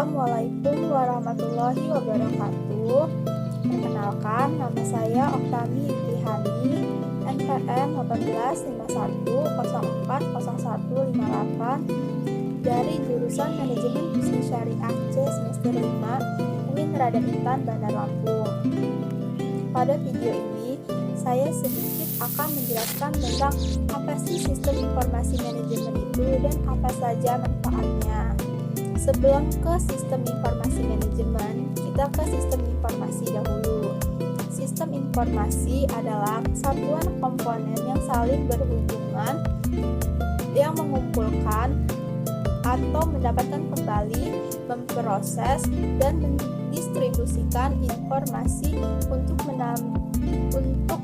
Assalamualaikum warahmatullahi wabarakatuh. Perkenalkan, nama saya Oktami Ibtihani, NPM 1851040158 dari jurusan Manajemen Bisnis Syariah C semester 5 UIN Raden Intan, Bandar Lampung. Pada video ini, saya sedikit akan menjelaskan tentang apa sih sistem informasi manajemen itu dan apa saja manfaatnya. Sebelum ke sistem informasi manajemen, kita ke sistem informasi dahulu. Sistem informasi adalah satuan komponen yang saling berhubungan yang mengumpulkan atau mendapatkan kembali, memproses, dan mendistribusikan informasi untuk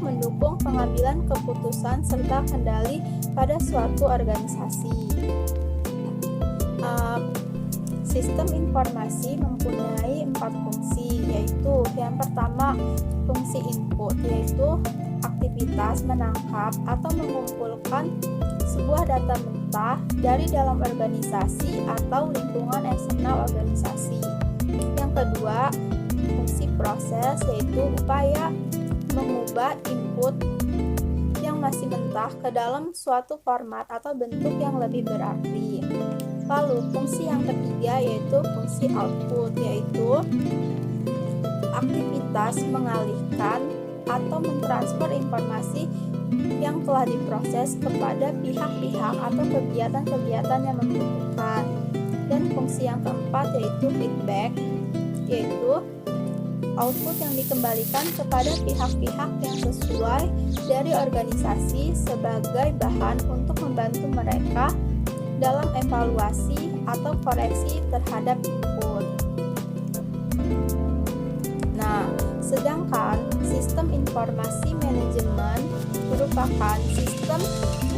mendukung pengambilan keputusan serta kendali pada suatu organisasi. Sistem informasi mempunyai 4 fungsi, yaitu yang pertama fungsi input, yaitu aktivitas menangkap atau mengumpulkan sebuah data mentah dari dalam organisasi atau lingkungan eksternal organisasi. Yang kedua, fungsi proses, yaitu upaya mengubah input yang masih mentah ke dalam suatu format atau bentuk yang lebih berarti. Lalu fungsi yang ketiga yaitu fungsi output, yaitu aktivitas mengalihkan atau mentransfer informasi yang telah diproses kepada pihak-pihak atau kegiatan-kegiatan yang membutuhkan. Dan fungsi yang keempat yaitu feedback, yaitu output yang dikembalikan kepada pihak-pihak yang sesuai dari organisasi sebagai bahan untuk membantu mereka dalam evaluasi atau koreksi terhadap input. Nah, sedangkan sistem informasi manajemen merupakan sistem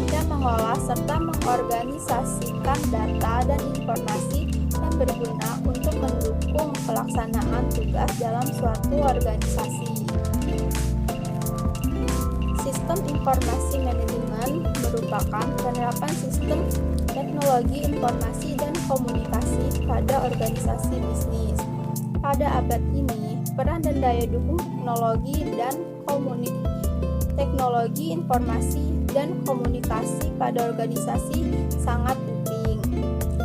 yang mengolah serta mengorganisasikan data dan informasi yang berguna untuk mendukung pelaksanaan tugas dalam suatu organisasi. Sistem informasi manajemen merupakan penerapan sistem teknologi informasi dan komunikasi pada organisasi bisnis. Pada abad ini, peran dan daya dukung teknologi informasi dan komunikasi pada organisasi sangat penting.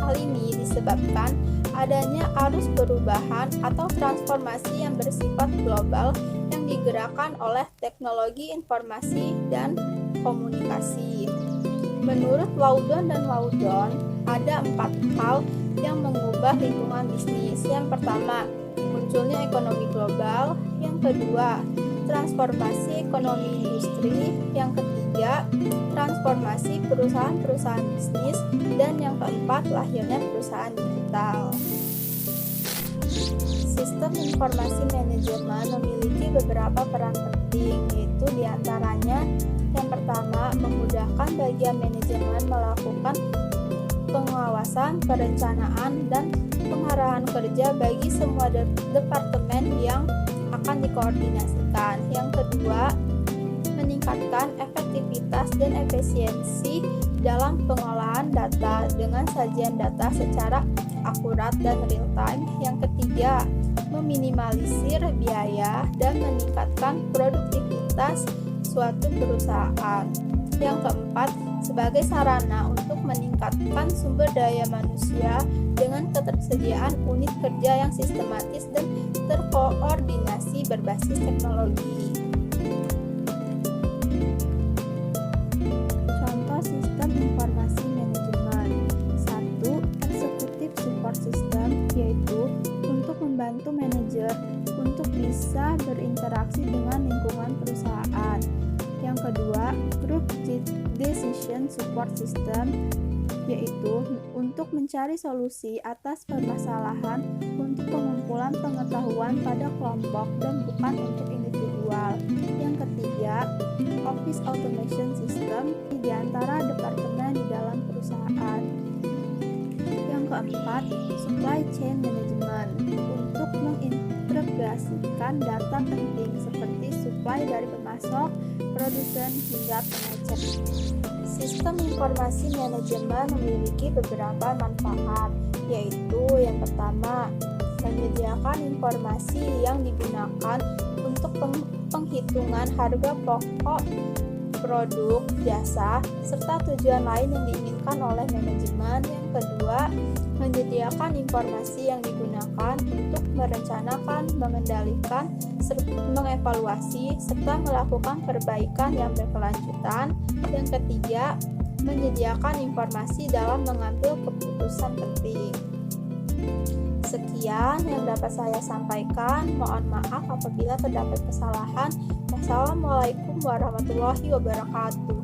Hal ini disebabkan adanya arus perubahan atau transformasi yang bersifat global yang digerakkan oleh teknologi informasi dan komunikasi. Menurut Loudon dan Loudon, ada 4 hal yang mengubah lingkungan bisnis. Yang pertama, munculnya ekonomi global. Yang kedua, transformasi ekonomi industri. Yang ketiga, transformasi perusahaan-perusahaan bisnis. Dan yang keempat, lahirnya perusahaan digital. Sistem informasi manajemen memiliki beberapa peran penting, yaitu diantaranya yang pertama, memudahkan bagian manajemen melakukan pengawasan, perencanaan, dan pengarahan kerja bagi semua departemen yang akan dikoordinasikan. Yang kedua, meningkatkan efektivitas dan efisiensi dalam pengolahan data dengan sajian data secara akurat dan real time. Yang ketiga, meminimalisir biaya dan meningkatkan produktivitas suatu perusahaan. Yang keempat, sebagai sarana untuk meningkatkan sumber daya manusia dengan ketersediaan unit kerja yang sistematis dan terkoordinasi berbasis teknologi. Contoh sistem informasi manajemen. 1. Executive Support System, yaitu untuk membantu manajer untuk bisa berinteraksi dengan lingkungan perusahaan. Yang kedua, Group Decision Support System, yaitu untuk mencari solusi atas permasalahan untuk pengumpulan pengetahuan pada kelompok dan bukan untuk individual. Yang ketiga, Office Automation System di antara departemen di dalam perusahaan. Yang keempat, Supply Chain Management untuk mengintegrasikan data penting seperti supply dari pemasok, produsen, hingga pengecek. Sistem informasi manajemen memiliki beberapa manfaat, yaitu yang pertama, menyediakan informasi yang digunakan untuk penghitungan harga pokok produk, jasa, serta tujuan lain yang diinginkan oleh manajemen. Yang kedua, menyediakan informasi yang digunakan untuk merencanakan, mengendalikan, mengevaluasi, serta melakukan perbaikan yang berkelanjutan. Yang ketiga, menyediakan informasi dalam mengambil keputusan penting. Sekian yang dapat saya sampaikan. Mohon maaf apabila terdapat kesalahan. Wassalamualaikum warahmatullahi wabarakatuh.